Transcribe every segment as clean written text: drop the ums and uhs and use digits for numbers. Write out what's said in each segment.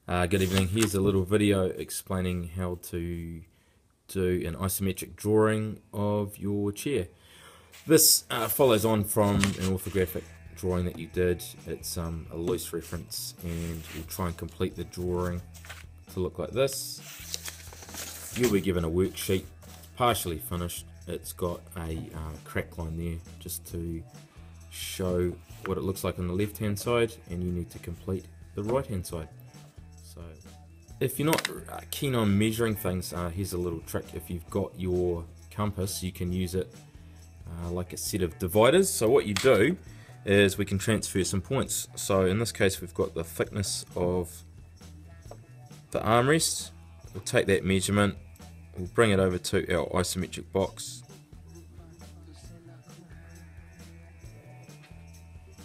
Good evening. Here's a little video explaining how to do an isometric drawing of your chair. This follows on from an orthographic drawing that you did. It's a loose reference, and we'll try and complete the drawing to look like this. You'll be given a worksheet. It's partially finished. It's got a crack line there just to show what it looks like on the left hand side, and you need to complete the right hand side. So if you're not keen on measuring things, here's a little trick. If you've got your compass, you can use it like a set of dividers. So what you do is we can transfer some points. So in this case we've got the thickness of the armrest. We'll take that measurement, we'll bring it over to our isometric box.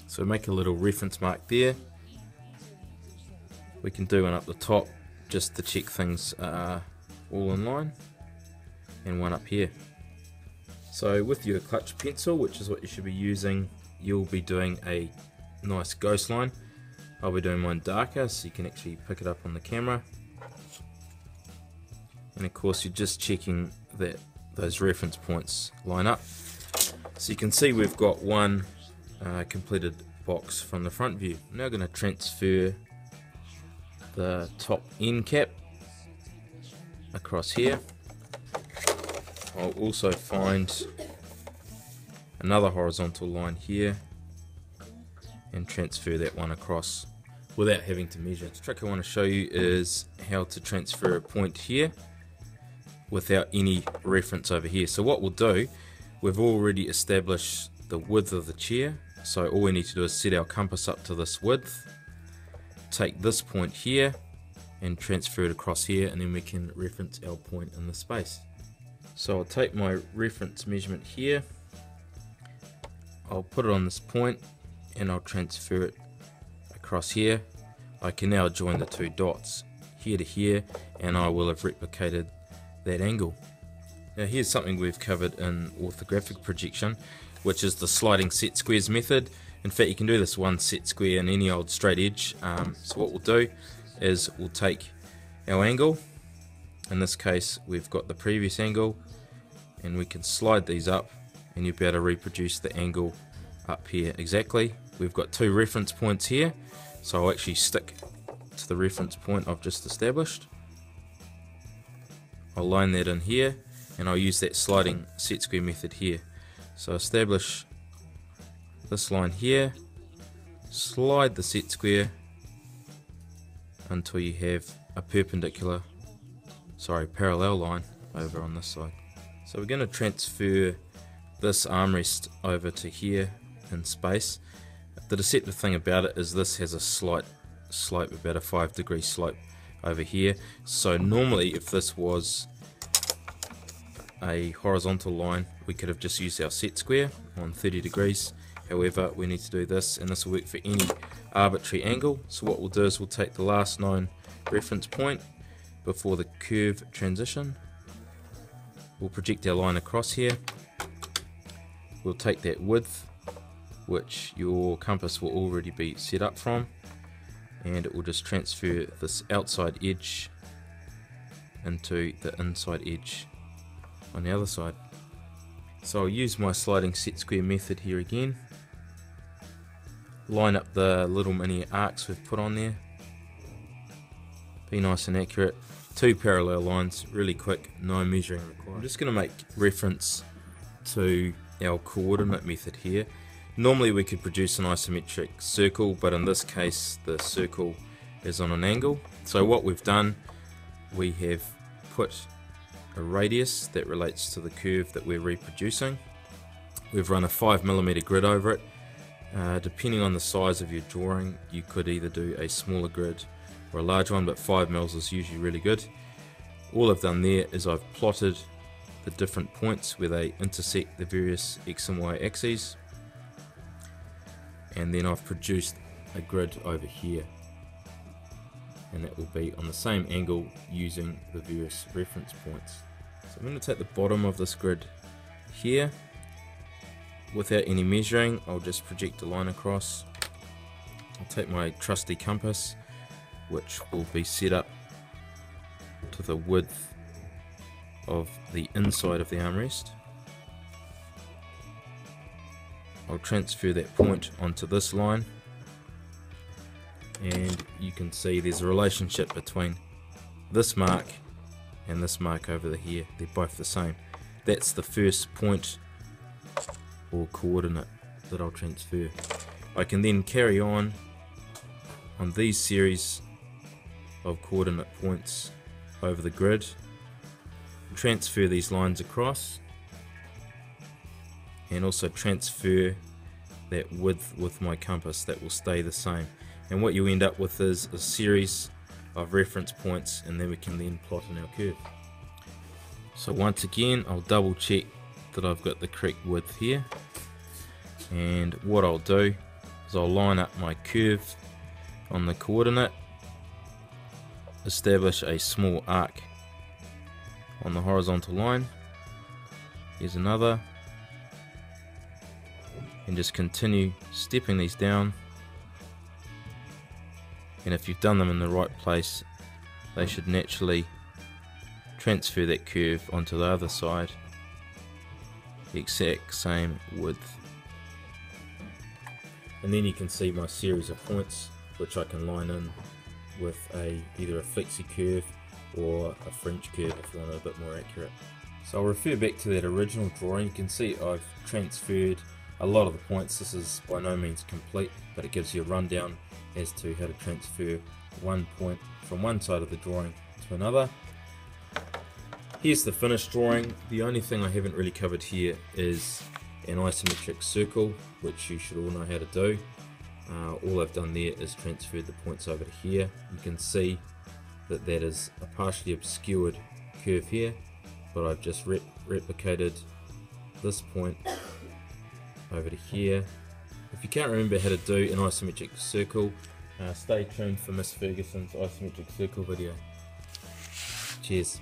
So make a little reference mark there. We can do one up the top just to check things are all in line, and one up here. So with your clutch pencil, which is what you should be using, you'll be doing a nice ghost line. I'll be doing mine darker so you can actually pick it up on the camera. And of course you're just checking that those reference points line up. So you can see we've got one completed box from the front view. I'm now going to transfer the top end cap across here. I'll also find another horizontal line here and transfer that one across without having to measure. The trick I want to show you is how to transfer a point here without any reference over here. So what we'll do, we've already established the width of the chair, so all we need to do is set our compass up to this width, take this point here and transfer it across here, and then we can reference our point in the space. So I'll take my reference measurement here, I'll put it on this point and I'll transfer it across here. I can now join the two dots here to here, and I will have replicated that angle. Now here's something we've covered in orthographic projection, which is the sliding set squares method. In fact, you can do this one set square in any old straight edge. So what we'll do is we'll take our angle. In this case we've got the previous angle, and we can slide these up and you'll be able to reproduce the angle up here exactly. We've got two reference points here, so I'll actually stick to the reference point I've just established. I'll line that in here, and I'll use that sliding set square method here. So establish this line here, slide the set square until you have a parallel line over on this side. So we're going to transfer this armrest over to here in space. The deceptive thing about it is this has a slight slope, about a 5-degree slope over here. So normally if this was a horizontal line, we could have just used our set square on 30 degrees. However, we need to do this, and this will work for any arbitrary angle. So what we'll do is we'll take the last known reference point before the curve transition. We'll project our line across here. We'll take that width, which your compass will already be set up from, and it will just transfer this outside edge into the inside edge on the other side. So I'll use my sliding set square method here again, line up the little mini arcs we've put on there, be nice and accurate, two parallel lines, really quick, no measuring required. I'm just going to make reference to our coordinate method here. Normally we could produce an isometric circle, but in this case the circle is on an angle. So what we've done, we have put a radius that relates to the curve that we're reproducing. We've run a 5mm grid over it. Depending on the size of your drawing, you could either do a smaller grid or a large one, but 5mm is usually really good. All I've done there is I've plotted the different points where they intersect the various X and Y axes, and then I've produced a grid over here, and that will be on the same angle using the various reference points. So I'm going to take the bottom of this grid here. Without any measuring, I'll just project a line across. I'll take my trusty compass. which will be set up to the width of the inside of the armrest. I'll transfer that point onto this line, and you can see there's a relationship between this mark and this mark over here. They're both the same. That's the first point or coordinate that I'll transfer. I can then carry on these series of coordinate points over the grid, transfer these lines across, and also transfer that width with my compass. That will stay the same, and what you end up with is a series of reference points, and then we can then plot in our curve. So once again, I'll double check that I've got the correct width here, and what I'll do is I'll line up my curve on the coordinate, establish a small arc on the horizontal line. Here's another, and just continue stepping these down, and if you've done them in the right place, they should naturally transfer that curve onto the other side, the exact same width. And then you can see my series of points, which I can line in with either a flexi curve or a French curve if you want it a bit more accurate. So I'll refer back to that original drawing. You can see I've transferred a lot of the points. This is by no means complete, but it gives you a rundown as to how to transfer one point from one side of the drawing to another. Here's the finished drawing. The only thing I haven't really covered here is an isometric circle, which you should all know how to do. All I've done there is transferred the points over to here. You can see that that is a partially obscured curve here, but I've just replicated this point over to here. If you can't remember how to do an isometric circle, stay tuned for Miss Ferguson's isometric circle video. Cheers.